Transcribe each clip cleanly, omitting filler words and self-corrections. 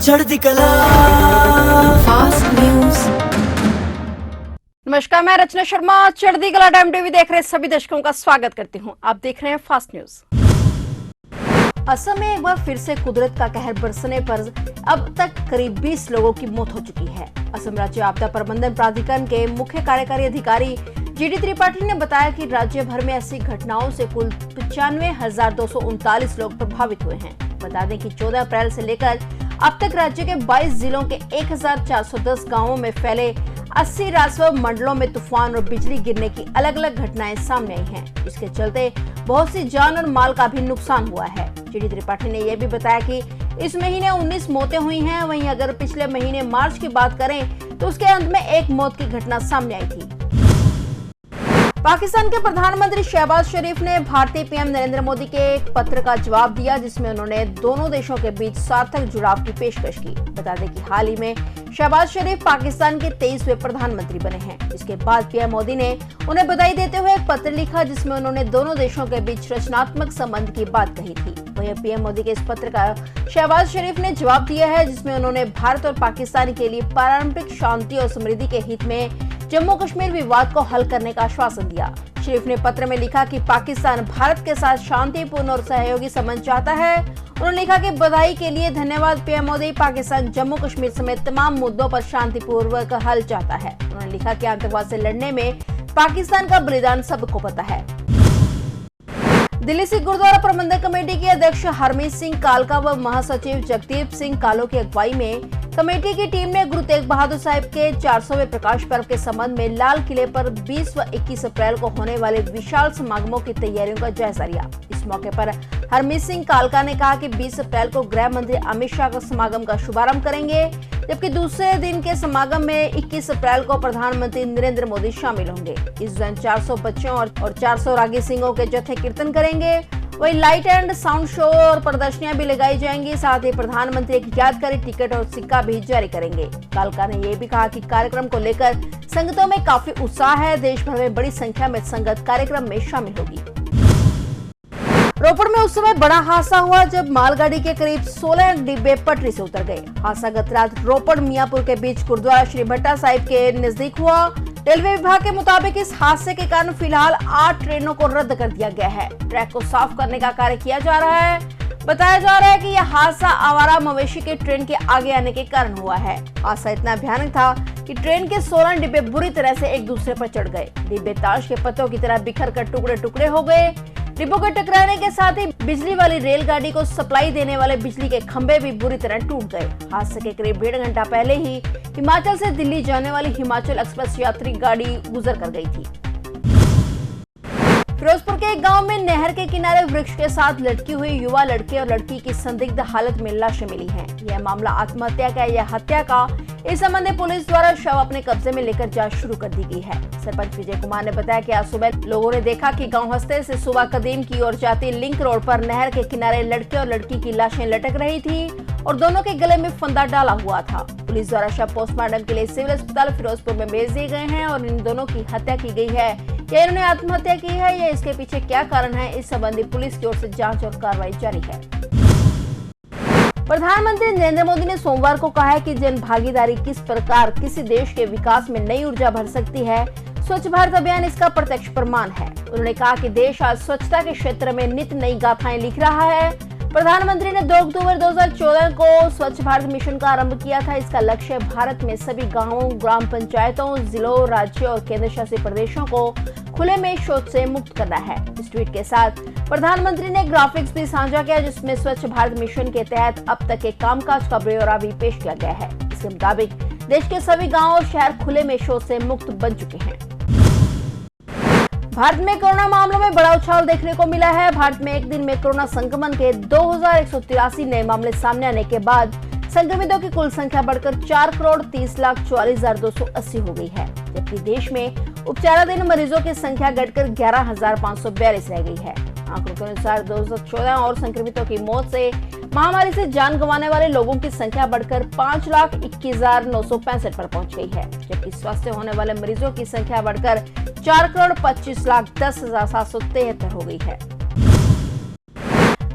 चढ़ती कला fast news. नमस्कार, मैं रचना शर्मा चढ़ती कला टाइम टीवी देख रहे सभी दर्शकों का स्वागत करती हूं। आप देख रहे हैं फास्ट न्यूज। असम में एक बार फिर से कुदरत का कहर बरसने पर अब तक करीब 20 लोगों की मौत हो चुकी है। असम राज्य आपदा प्रबंधन प्राधिकरण के मुख्य कार्यकारी अधिकारी जीडी त्रिपाठी ने बताया कि राज्य भर में ऐसी घटनाओं से कुल 95,239 लोग प्रभावित हुए हैं। बता दें कि 14 अप्रैल से लेकर अब तक राज्य के 22 जिलों के 1,410 गांवों में फैले 80 राजस्व मंडलों में तूफान और बिजली गिरने की अलग अलग घटनाएं सामने आई हैं। इसके चलते बहुत सी जान और माल का भी नुकसान हुआ है। जीडी त्रिपाठी ने यह भी बताया कि इस महीने 19 मौतें हुई हैं। वहीं अगर पिछले महीने मार्च की बात करें तो उसके अंत में एक मौत की घटना सामने आई थी। पाकिस्तान के प्रधानमंत्री शहबाज शरीफ ने भारतीय पीएम नरेंद्र मोदी के एक पत्र का जवाब दिया, जिसमें उन्होंने दोनों देशों के बीच सार्थक जुड़ाव की पेशकश की। बता दें कि हाल ही में शहबाज शरीफ पाकिस्तान के 23वें प्रधानमंत्री बने हैं। इसके बाद पीएम मोदी ने उन्हें बधाई देते हुए एक पत्र लिखा, जिसमें उन्होंने दोनों देशों के बीच रचनात्मक संबंध की बात कही थी। वहीं पीएम मोदी के इस पत्र का शहबाज शरीफ ने जवाब दिया है, जिसमें उन्होंने भारत और पाकिस्तान के लिए पारंपरिक शांति और समृद्धि के हित में जम्मू कश्मीर विवाद को हल करने का आश्वासन दिया। शरीफ ने पत्र में लिखा कि पाकिस्तान भारत के साथ शांतिपूर्ण और सहयोगी संबंध चाहता है। उन्होंने लिखा कि बधाई के लिए धन्यवाद पीएम मोदी। पाकिस्तान जम्मू कश्मीर समेत तमाम मुद्दों पर शांतिपूर्वक हल चाहता है। उन्होंने लिखा कि आतंकवाद से लड़ने में पाकिस्तान का बलिदान सबको पता है। दिल्ली सिख गुरुद्वारा प्रबंधक कमेटी के अध्यक्ष हरमीत सिंह कालका व महासचिव जगदीप सिंह कालो की अगुवाई में कमेटी की टीम ने गुरु तेग बहादुर साहिब के 400वें प्रकाश पर्व के संबंध में लाल किले पर 20 व 21 अप्रैल को होने वाले विशाल समागमों की तैयारियों का जायजा लिया। इस मौके पर हरमीत सिंह कालका ने कहा कि 20 अप्रैल को गृह मंत्री अमित शाह का समागम का शुभारंभ करेंगे, जबकि दूसरे दिन के समागम में 21 अप्रैल को प्रधानमंत्री नरेंद्र मोदी शामिल होंगे। इस दौरान 400 बच्चों और 400 रागी सिंहों के जत्थे कीर्तन करेंगे। वही लाइट एंड साउंड शो और प्रदर्शनियां भी लगाई जाएंगी। साथ ही प्रधानमंत्री एक यादगारी टिकट और सिक्का भी जारी करेंगे। कालका ने यह भी कहा कि कार्यक्रम को लेकर संगतों में काफी उत्साह है। देश भर में बड़ी संख्या में संगत कार्यक्रम में शामिल होगी। रोपड़ में उस समय बड़ा हादसा हुआ जब मालगाड़ी के करीब 16 डिब्बे पटरी से उतर गए। हादसा गत रात रोपड़ मियापुर के बीच गुरुद्वारा श्री भट्टा साहिब के नजदीक हुआ। रेलवे विभाग के मुताबिक इस हादसे के कारण फिलहाल 8 ट्रेनों को रद्द कर दिया गया है। ट्रैक को साफ करने का कार्य किया जा रहा है। बताया जा रहा है कि यह हादसा आवारा मवेशी के ट्रेन के आगे आने के कारण हुआ है। हादसा इतना भयानक था कि ट्रेन के 16 डिब्बे बुरी तरह से एक दूसरे पर चढ़ गए। डिब्बे ताश के पत्तों की तरह बिखर कर टुकड़े टुकड़े हो गए। डिब्बों के टकराने के साथ ही बिजली वाली रेलगाड़ी को सप्लाई देने वाले बिजली के खंभे भी बुरी तरह टूट गए। हादसे के करीब 1.5 घंटा पहले ही हिमाचल से दिल्ली जाने वाली हिमाचल एक्सप्रेस यात्री गाड़ी गुजर कर गई थी। फिरोजपुर के एक गांव में नहर के किनारे वृक्ष के साथ लटकी हुई युवा लड़के और लड़की की संदिग्ध हालत में लाशें मिली हैं। यह मामला आत्महत्या का या हत्या का, इस संबंध में पुलिस द्वारा शव अपने कब्जे में लेकर जांच शुरू कर दी गई है। सरपंच विजय कुमार ने बताया कि आज सुबह लोगों ने देखा कि गांव हंसते से सुबह कदीम की ओर जाती लिंक रोड पर नहर के किनारे लड़के और लड़की की लाशें लटक रही थी और दोनों के गले में फंदा डाला हुआ था। पुलिस द्वारा शव पोस्टमार्टम के लिए सिविल अस्पताल फिरोजपुर में भेज दिए गए हैं और इन दोनों की हत्या की गई है या इन्होंने आत्महत्या की है या इसके पीछे क्या कारण है, इस संबंधी पुलिस की ओर से जांच और कार्रवाई जारी है। प्रधानमंत्री नरेंद्र मोदी ने सोमवार को कहा है कि जन भागीदारी किस प्रकार किसी देश के विकास में नई ऊर्जा भर सकती है। स्वच्छ भारत अभियान इसका प्रत्यक्ष प्रमाण है। उन्होंने कहा कि देश आज स्वच्छता के क्षेत्र में नित नई गाथाएं लिख रहा है। प्रधानमंत्री ने 2 अक्टूबर 2014 को स्वच्छ भारत मिशन का आरंभ किया था। इसका लक्ष्य भारत में सभी गांवों, ग्राम पंचायतों, जिलों, राज्यों और केंद्र शासित प्रदेशों को खुले में शौच से मुक्त करना है। इस ट्वीट के साथ प्रधानमंत्री ने ग्राफिक्स भी साझा किया, जिसमें स्वच्छ भारत मिशन के तहत अब तक के कामकाज का ब्यौरा भी पेश किया गया है। इसके मुताबिक देश के सभी गाँव और शहर खुले में शौच से मुक्त बन चुके हैं। भारत में कोरोना मामलों में बड़ा उछाल देखने को मिला है। भारत में एक दिन में कोरोना संक्रमण के 2183 नए मामले सामने आने के बाद संक्रमितों की कुल संख्या बढ़कर 4,30,44,280 हो गई है, जबकि देश में उपचाराधीन मरीजों की संख्या घटकर 11,542 रह गई है। आंकड़ों के अनुसार 2014 और संक्रमितों की मौत से महामारी से जान गंवाने वाले लोगों की संख्या बढ़कर 5,21,965 पर पहुंच गई है, जबकि स्वस्थ होने वाले मरीजों की संख्या बढ़कर 4,25,10,773 हो गई है।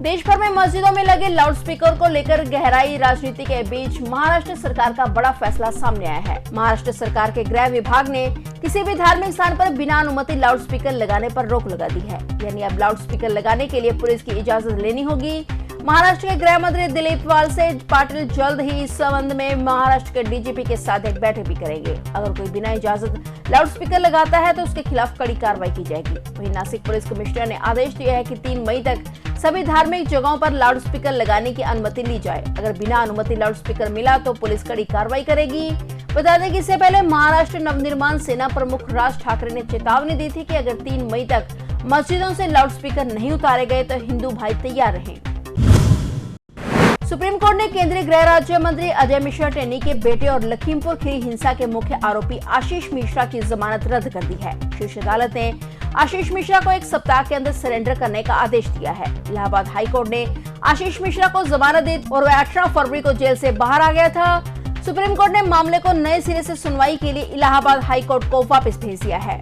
देश भर में मस्जिदों में लगे लाउडस्पीकर को लेकर गहराई राजनीति के बीच महाराष्ट्र सरकार का बड़ा फैसला सामने आया है। महाराष्ट्र सरकार के गृह विभाग ने किसी भी धार्मिक स्थान पर बिना अनुमति लाउडस्पीकर लगाने पर रोक लगा दी है। यानी अब लाउडस्पीकर लगाने के लिए पुलिस की इजाजत लेनी होगी। महाराष्ट्र के गृह मंत्री दिलीप वालसे पाटिल जल्द ही इस संबंध में महाराष्ट्र के डीजीपी के साथ एक बैठक भी करेंगे। अगर कोई बिना इजाजत लाउडस्पीकर लगाता है तो उसके खिलाफ कड़ी कार्रवाई की जाएगी। वहीं नासिक पुलिस कमिश्नर ने आदेश दिया है कि 3 मई तक सभी धार्मिक जगहों पर लाउडस्पीकर लगाने की अनुमति ली जाए। अगर बिना अनुमति लाउडस्पीकर मिला तो पुलिस कड़ी कार्रवाई करेगी। बता दें कि इससे पहले महाराष्ट्र नवनिर्माण सेना प्रमुख राज ठाकरे ने चेतावनी दी थी कि अगर 3 मई तक मस्जिदों से लाउडस्पीकर नहीं उतारे गए तो हिंदू भाई तैयार रहें। सुप्रीम कोर्ट ने केंद्रीय गृह राज्य मंत्री अजय मिश्रा टेनी के बेटे और लखीमपुर खीरी हिंसा के मुख्य आरोपी आशीष मिश्रा की जमानत रद्द कर दी है। शीर्ष अदालत ने आशीष मिश्रा को 1 सप्ताह के अंदर सरेंडर करने का आदेश दिया है। इलाहाबाद हाई कोर्ट ने आशीष मिश्रा को जमानत दी और वह 18 फरवरी को जेल से बाहर आ गया था। सुप्रीम कोर्ट ने मामले को नए सिरे से सुनवाई के लिए इलाहाबाद हाई कोर्ट को वापस भेज दिया है।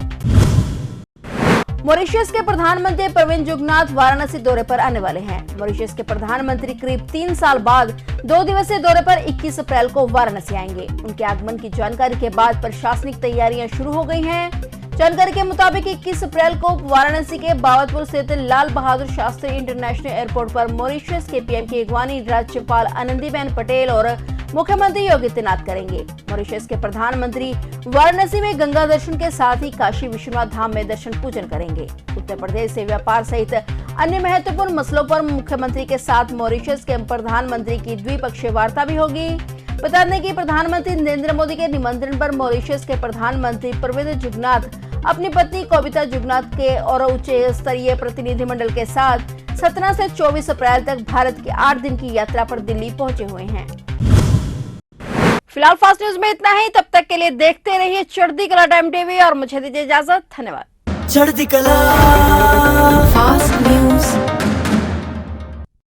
मॉरिशस के प्रधानमंत्री प्रविंद जुगनाथ वाराणसी दौरे पर आने वाले हैं। मॉरिशस के प्रधानमंत्री करीब 3 साल बाद 2 दिवसीय दौरे पर 21 अप्रैल को वाराणसी आएंगे। उनके आगमन की जानकारी के बाद प्रशासनिक तैयारियां शुरू हो गई हैं। जानकारी के मुताबिक 21 अप्रैल को वाराणसी के बावतपुर स्थित लाल बहादुर शास्त्री इंटरनेशनल एयरपोर्ट पर मॉरिशस के पीएम की अगवानी राज्यपाल आनंदीबेन पटेल और मुख्यमंत्री योगी तैनात करेंगे। मॉरिशस के प्रधानमंत्री वाराणसी में गंगा दर्शन के साथ ही काशी विश्वनाथ धाम में दर्शन पूजन करेंगे। उत्तर प्रदेश से व्यापार सहित अन्य महत्वपूर्ण मसलों पर मुख्यमंत्री के साथ मॉरिशस के प्रधानमंत्री की द्विपक्षीय वार्ता भी होगी। बता दें कि प्रधानमंत्री नरेंद्र मोदी के निमंत्रण पर मॉरिशस के प्रधानमंत्री प्रविंद जुगनाथ अपनी पत्नी कविता जुगनाथ के और उच्च स्तरीय प्रतिनिधिमंडल के साथ 17 से 24 अप्रैल तक भारत की 8 दिन की यात्रा पर दिल्ली पहुंचे हुए हैं। फिलहाल फास्ट न्यूज में इतना ही। तब तक के लिए देखते रहिए चढ़ती कला टाइम टीवी और मुझे दीजिए इजाजत। धन्यवाद। चढ़ती कला